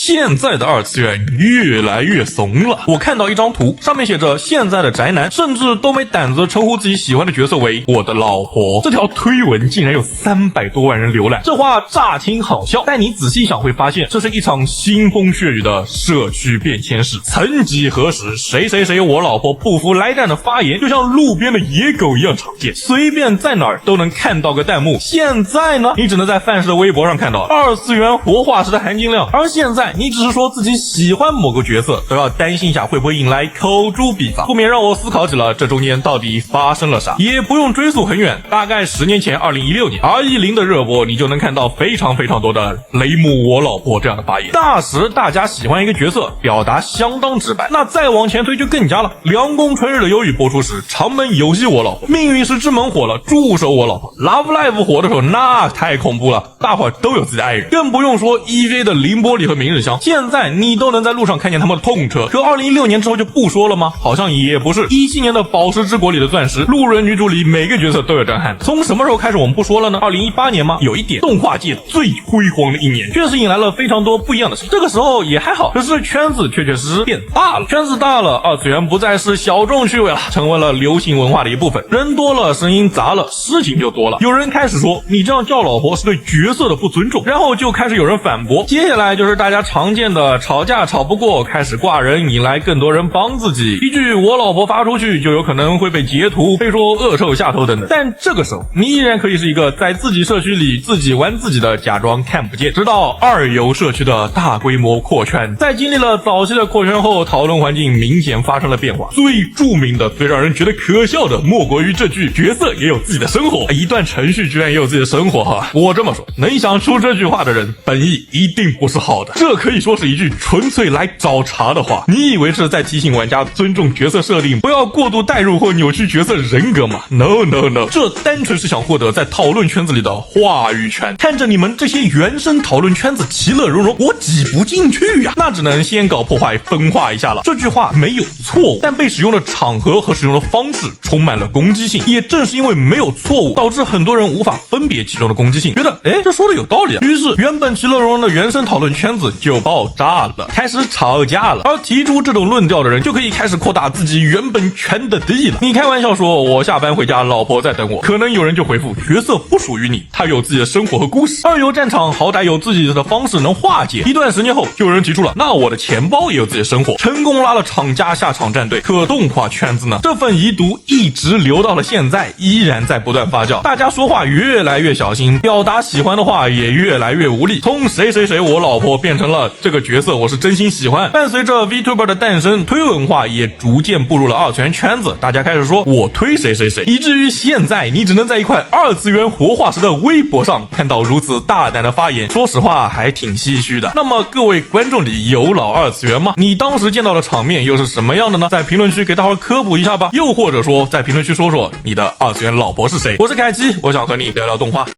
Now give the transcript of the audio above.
现在的二次元越来越怂了。我看到一张图，上面写着现在的宅男甚至都没胆子称呼自己喜欢的角色为我的老婆。这条推文竟然有300多万人浏览。这话乍听好笑，但你仔细想会发现，这是一场腥风血雨的社区变迁史。曾几何时，谁谁谁我老婆不服来战的发言就像路边的野狗一样常见，随便在哪儿都能看到个弹幕。现在呢，你只能在范式的微博上看到二次元活化石的含金量。而现在你只是说自己喜欢某个角色，都要担心一下会不会引来口诛笔伐，不免让我思考起了这中间到底发生了啥。也不用追溯很远，大概10年前2016年 R10 的热播，你就能看到非常多的雷姆我老婆这样的发言。那时大家喜欢一个角色，表达相当直白。那再往前推就更加了，凉宫春日的忧郁播出时，长门游戏我老婆，命运石之门火了，助手我老婆， Love Live 火的时候那太恐怖了，大伙都有自己的爱人。更不用说 EVA 的凌波丽和明日香，现在你都能在路上看见他们的痛车。可2016年之后就不说了吗？好像也不是。17年的宝石之国里的钻石，路人女主里每个角色都有震撼。从什么时候开始我们不说了呢？2018年吗？有一点，动画界最辉煌的一年，确实引来了非常多不一样的事情。这个时候也还好，可是圈子确实变大了。圈子大了，二次元不再是小众趣味了，成为了流行文化的一部分。人多了，声音杂了，事情就多了。有人开始说你这样叫老婆是对角色的不尊重，然后就开始有人反驳。接下来就是大家常见的吵架吵不过，开始挂人，引来更多人帮自己。一句我老婆发出去就有可能会被截图，被说恶臭下头等等。但这个时候你依然可以是一个在自己社区里自己玩自己的，假装看不见。直到二游社区的大规模扩圈，在经历了早期的扩圈后，讨论环境明显发生了变化。最著名的最让人觉得可笑的莫过于这句角色也有自己的生活，一段程序居然也有自己的生活哈。我这么说，能想出这句话的人本意一定不是好的，这可以说是一句纯粹来找茬的话。你以为是在提醒玩家尊重角色设定，不要过度代入或扭曲角色人格吗？ No， 这单纯是想获得在讨论圈子里的话语权。看着你们这些原生讨论圈子其乐融融，我挤不进去呀，那只能先搞破坏分化一下了。这句话没有错误，但被使用的场合和使用的方式充满了攻击性。也正是因为没有错误，导致很多人无法分别其中的攻击性，觉得这说的有道理啊。于是原本其乐融融的原生讨论圈子就爆炸了，开始吵架了。而提出这种论调的人就可以开始扩大自己原本圈的地了。你开玩笑说我下班回家老婆在等我，可能有人就回复角色不属于你，他有自己的生活和故事。二游战场好歹有自己的方式能化解。一段时间后就有人提出了，那我的钱包也有自己的生活，成功拉了厂家下场战队。可动画圈子呢，这份遗毒一直留到了现在，依然在不断发酵。大家说话越来越小心，表达喜欢的话也越来越无力。从谁谁谁我老婆变成了这个角色我是真心喜欢。伴随着 VTuber 的诞生，推文化也逐渐步入了二次元圈子，大家开始说我推谁谁谁，以至于现在你只能在一块二次元活化石的微博上看到如此大胆的发言。说实话还挺唏嘘的。那么各位观众里有老二次元吗？你当时见到的场面又是什么样的呢？在评论区给大伙科普一下吧。又或者说在评论区说说你的二次元老婆是谁。我是凯基，我想和你聊聊动画。